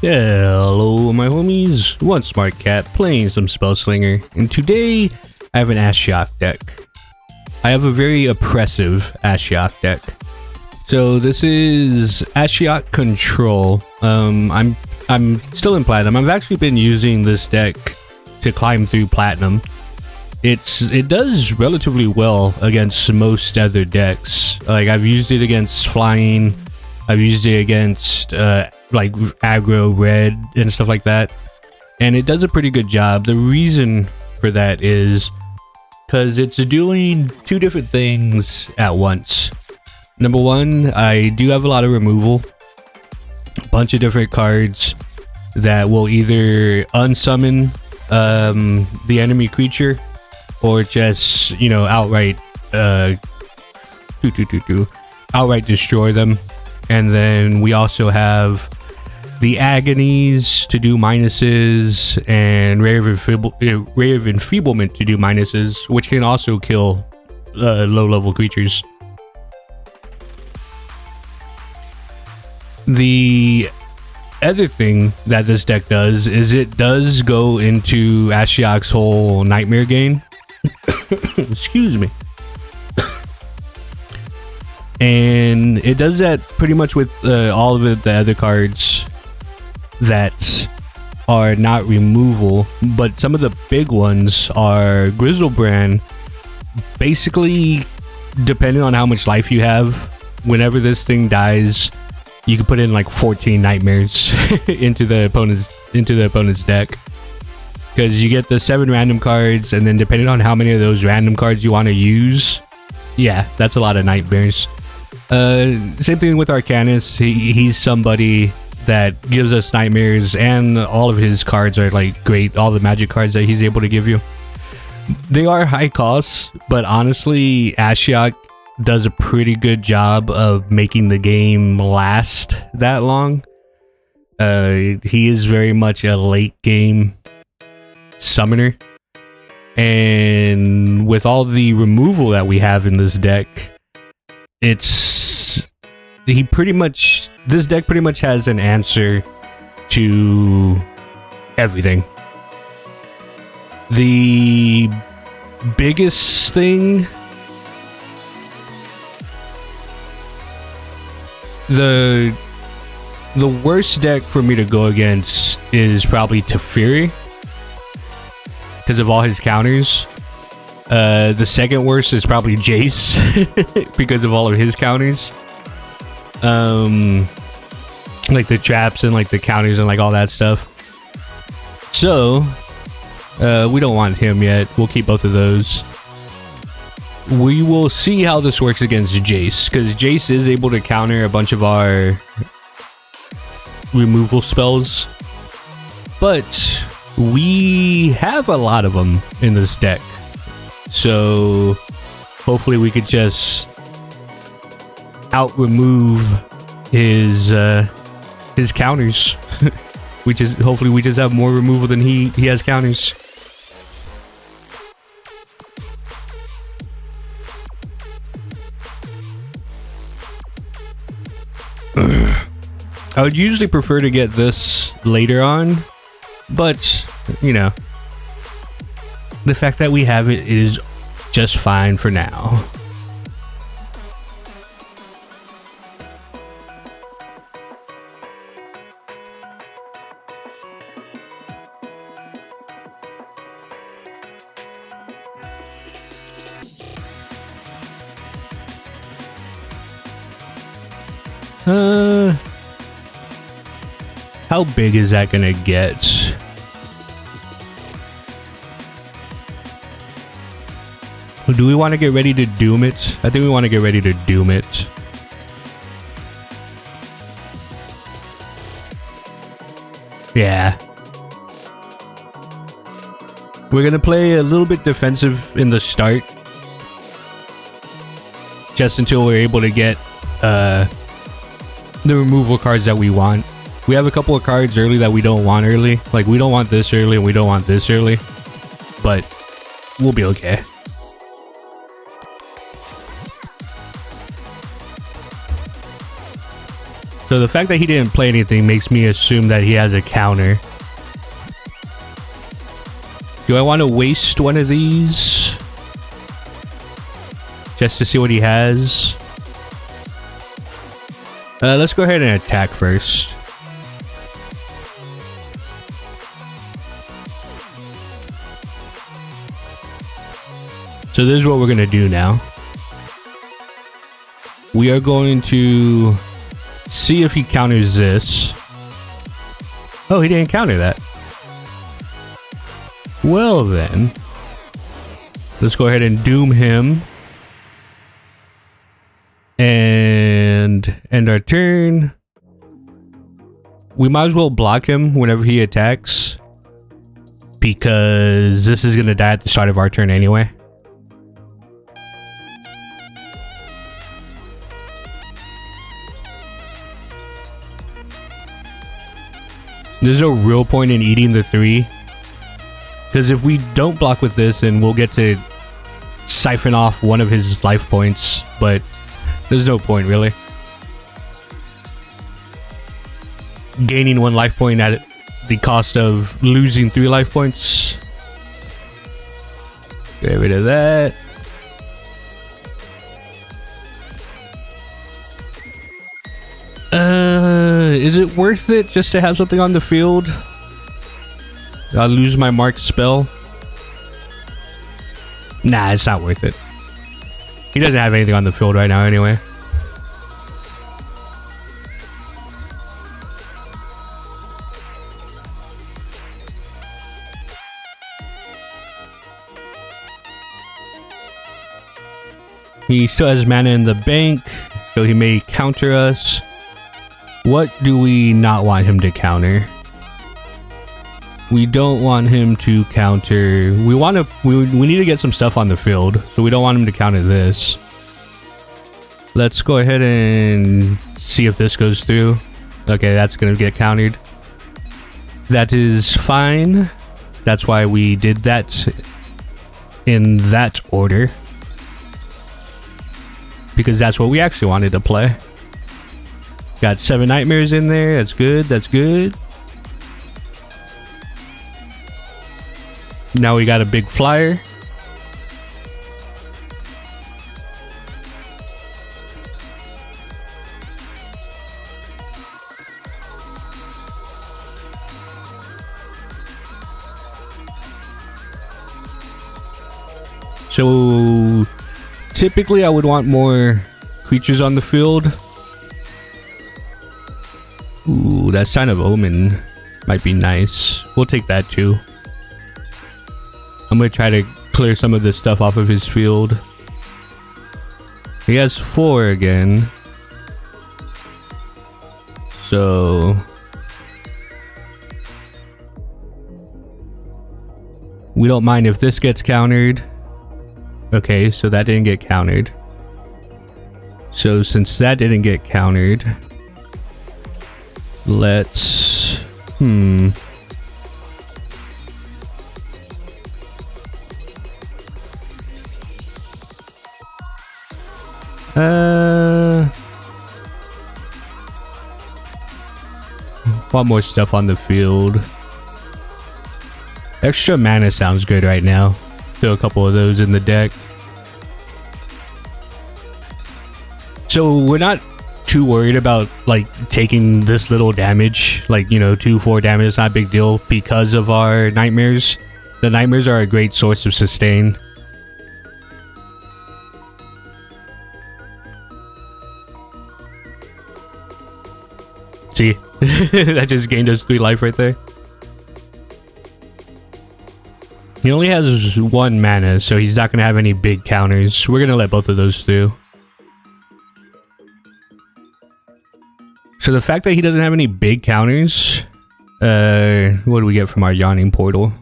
Hello my homies, OneSmartCat playing some Spellslinger, and today I have an Ashiok deck. I have a very oppressive Ashiok deck. So this is Ashiok Control. I'm still in Platinum. I've actually been using this deck to climb through Platinum. It does relatively well against most other decks. Like I've used it against Flying, I've used it against like aggro red and stuff like that, and it does a pretty good job. The reason for that is because it's doing two different things at once. Number one, I do have a lot of removal, a bunch of different cards that will either unsummon the enemy creature or just, you know, outright outright destroy them. And then we also have the Agonies to do minuses and Ray of Enfeeblement to do minuses, which can also kill low-level creatures. The other thing that this deck does is it does go into Ashiok's whole Nightmare game. Excuse me. And it does that pretty much with all of the other cards that are not removal, but some of the big ones are Grizzlebrand. Basically, depending on how much life you have, whenever this thing dies, you can put in like 14 nightmares into the opponent's deck, because you get the 7 random cards, and then depending on how many of those random cards you want to use, yeah, that's a lot of nightmares. Same thing with Arcanis. He's somebody that gives us nightmares, and all of his cards are like great. All the magic cards that he's able to give you, they are high costs, but honestly, Ashiok does a pretty good job of making the game last that long. He is very much a late game summoner, and with all the removal that we have in this deck, this deck pretty much has an answer to everything. The biggest thing, the worst deck for me to go against is probably Teferi, because of all his counters. The second worst is probably Jace because of all of his counters. Like the traps and like the counters and like all that stuff. So we don't want him yet. We'll keep both of those. We will see how this works against Jace, because Jace is able to counter a bunch of our removal spells, but we have a lot of them in this deck. So hopefully we could just out remove his counters. Hopefully we just have more removal than he has counters. I would usually prefer to get this later on, but you know, the fact that we have it is just fine for now. How big is that gonna get? Do we want to get ready to doom it? I think we want to get ready to doom it. Yeah. We're gonna play a little bit defensive in the start, just until we're able to get the removal cards that we want. We have a couple of cards early that we don't want early. Like, we don't want this early and we don't want this early, but we'll be okay. So the fact that he didn't play anything makes me assume that he has a counter. Do I want to waste one of these? Just to see what he has? Let's go ahead and attack first. So this is what we're going to do now. We are going to see if he counters this. Oh, he didn't counter that. Well then, let's go ahead and doom him. And end our turn. We might as well block him whenever he attacks, because this is going to die at the start of our turn anyway. There's no real point in eating the 3, because if we don't block with this, then we'll get to siphon off one of his life points, but there's no point really. Gaining 1 life point at the cost of losing 3 life points. Get rid of that. Is it worth it just to have something on the field? I'll lose my marked spell. Nah, it's not worth it. He doesn't have anything on the field right now anyway. He still has mana in the bank, so he may counter us. What do we not want him to counter? We don't want him to counter. We need to get some stuff on the field, so we don't want him to counter this. Let's go ahead and see if this goes through. Okay, that's gonna get countered. That is fine. That's why we did that in that order, because that's what we actually wanted to play. Got 7 nightmares in there. That's good. That's good. Now we got a big flyer. So typically I would want more creatures on the field. Ooh, that Sign of Omen might be nice. We'll take that too. I'm going to try to clear some of this stuff off of his field. He has 4 again. So we don't mind if this gets countered. Okay, so that didn't get countered. So since that didn't get countered, let's... want more stuff on the field. Extra mana sounds good right now. Throw a couple of those in the deck. So we're not too worried about like taking this little damage, like, you know, 2-4 damage. It's not a big deal because of our nightmares. The nightmares are a great source of sustain. See, that just gained us 3 life right there. He only has 1 mana, so he's not gonna have any big counters. We're gonna let both of those through. So the fact that he doesn't have any big counters, what do we get from our Yawning portal?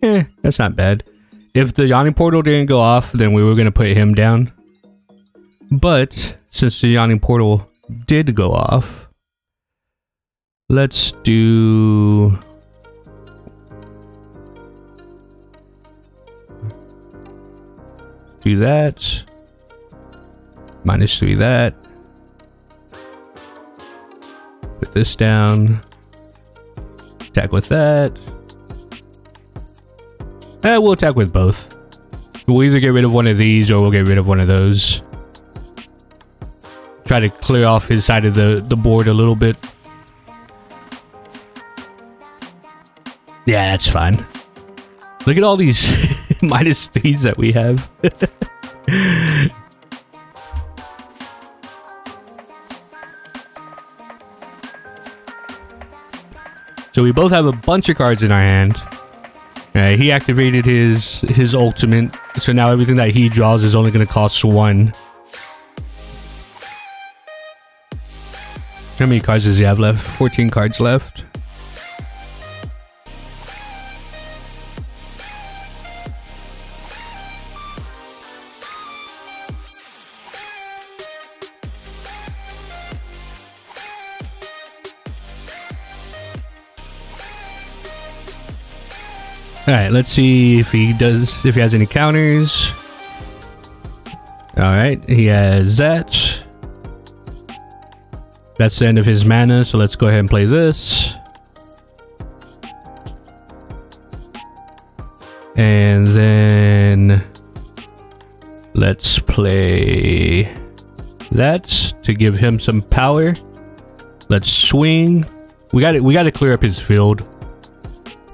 That's not bad. If the Yawning portal didn't go off, then we were gonna put him down. But since the Yawning portal did go off, let's do... do that. -3 that. Put this down. Attack with that. We'll attack with both. We'll either get rid of one of these or we'll get rid of one of those. Try to clear off his side of the board a little bit. Yeah, that's fine. Look at all these -3s that we have. So we both have a bunch of cards in our hand. He activated his ultimate, so now everything that he draws is only going to cost 1. How many cards does he have left? 14 cards left. Alright, let's see if he has any counters. Alright, he has that. That's the end of his mana, so let's go ahead and play this. And then let's play that to give him some power. Let's swing. We got to clear up his field.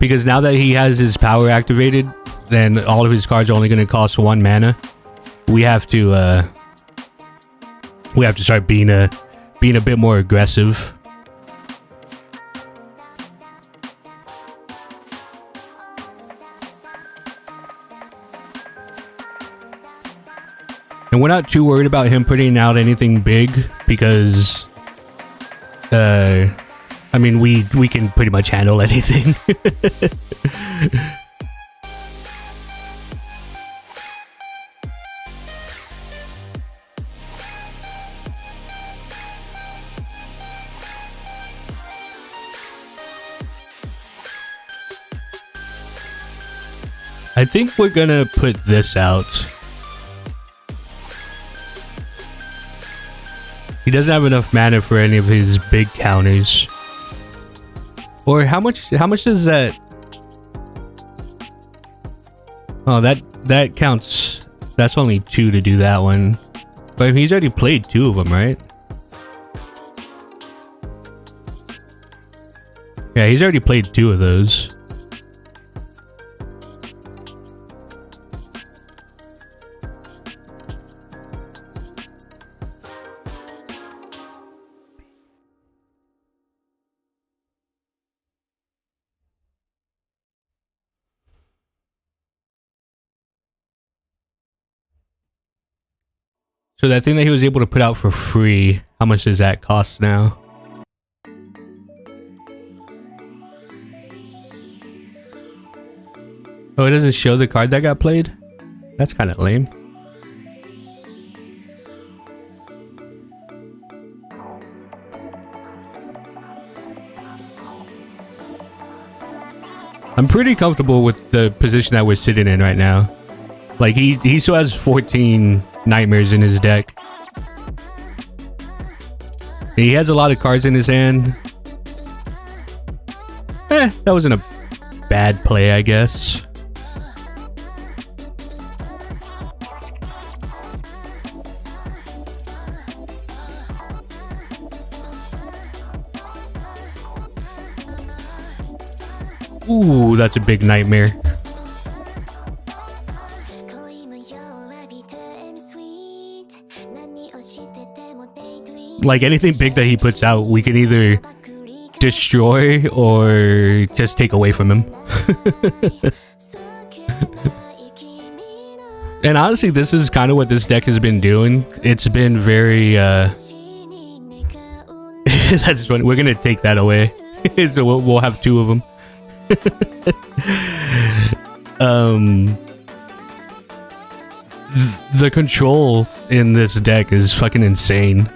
Because now that he has his power activated, then all of his cards are only going to cost 1 mana. We have to start being a bit more aggressive. And we're not too worried about him putting out anything big because I mean, we can pretty much handle anything. I think we're gonna put this out. He doesn't have enough mana for any of his big counters. Or how much does that? Oh, that counts. That's only 2 to do that one. But he's already played 2 of them, right? Yeah, he's already played 2 of those. So that thing that he was able to put out for free, how much does that cost now? Oh, it doesn't show the card that got played? That's kind of lame. I'm pretty comfortable with the position that we're sitting in right now. Like, he still has 14 nightmares in his deck. He has a lot of cards in his hand. That wasn't a bad play, I guess. Ooh, that's a big nightmare. Like, anything big that he puts out, we can either destroy or just take away from him. And honestly, this is kind of what this deck has been doing. It's been very, that's funny. We're gonna take that away. So we'll have 2 of them. The control in this deck is fucking insane.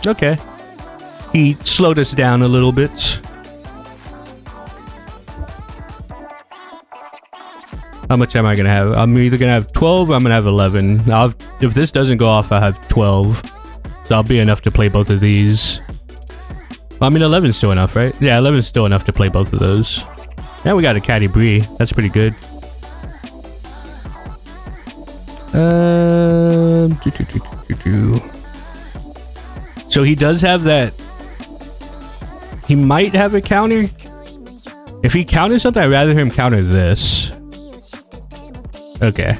Okay. He slowed us down a little bit. How much am I gonna have? I'm either gonna have 12 or I'm gonna have 11. If this doesn't go off, I have 12. So I'll be enough to play both of these. Well, I mean, 11 is still enough, right? Yeah, 11 is still enough to play both of those. Now we got a Catty Bree. That's pretty good. So he does have that. He might have a counter. If he counters something, I'd rather him counter this. Okay.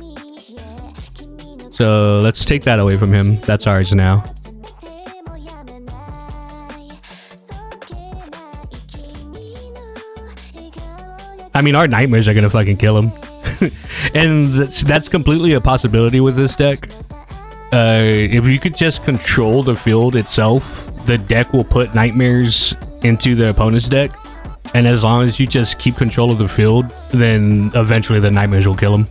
So let's take that away from him. That's ours now. I mean, our nightmares are gonna fucking kill him. And that's completely a possibility with this deck. If you could just control the field itself, the deck will put nightmares into the opponent's deck. And as long as you just keep control of the field, then eventually the nightmares will kill him.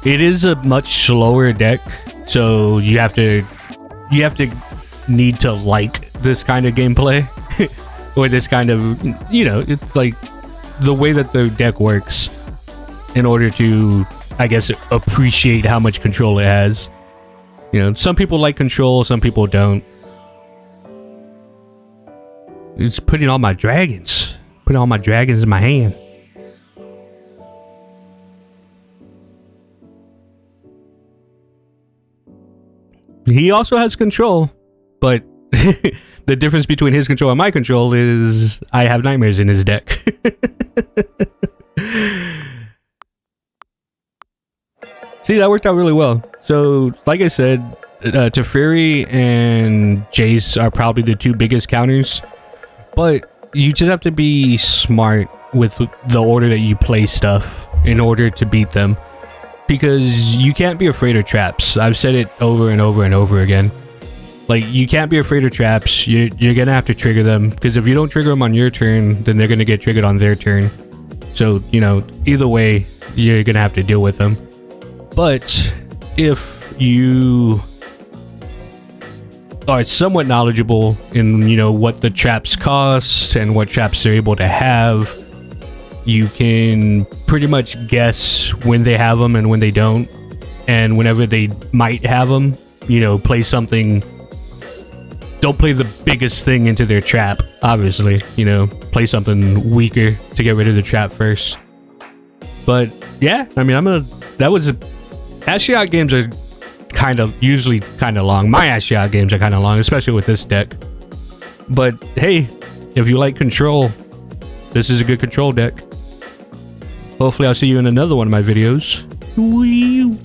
It is a much slower deck, so you have to need to like this kind of gameplay. Or this kind of, you know, it's like the way that the deck works in order to, I guess, appreciate how much control it has. You know, some people like control, some people don't. It's putting all my dragons. Putting all my dragons in my hand. He also has control, but the difference between his control and my control is I have nightmares in his deck. See, that worked out really well. So, like I said, Teferi and Jace are probably the two biggest counters. But you just have to be smart with the order that you play stuff in order to beat them. Because you can't be afraid of traps. I've said it over and over and over again. Like, you can't be afraid of traps. You're gonna have to trigger them. Because if you don't trigger them on your turn, then they're gonna get triggered on their turn. So, you know, either way, you're gonna have to deal with them. But if you are somewhat knowledgeable in, you know, what the traps cost and what traps they're able to have, you can pretty much guess when they have them and when they don't. And whenever they might have them, you know, play something. Don't play the biggest thing into their trap, obviously. You know, play something weaker to get rid of the trap first. But yeah, I mean, Ashiok games are usually kind of long. My Ashiok games are kind of long, especially with this deck. But hey, if you like control, this is a good control deck. Hopefully I'll see you in another one of my videos. Wee.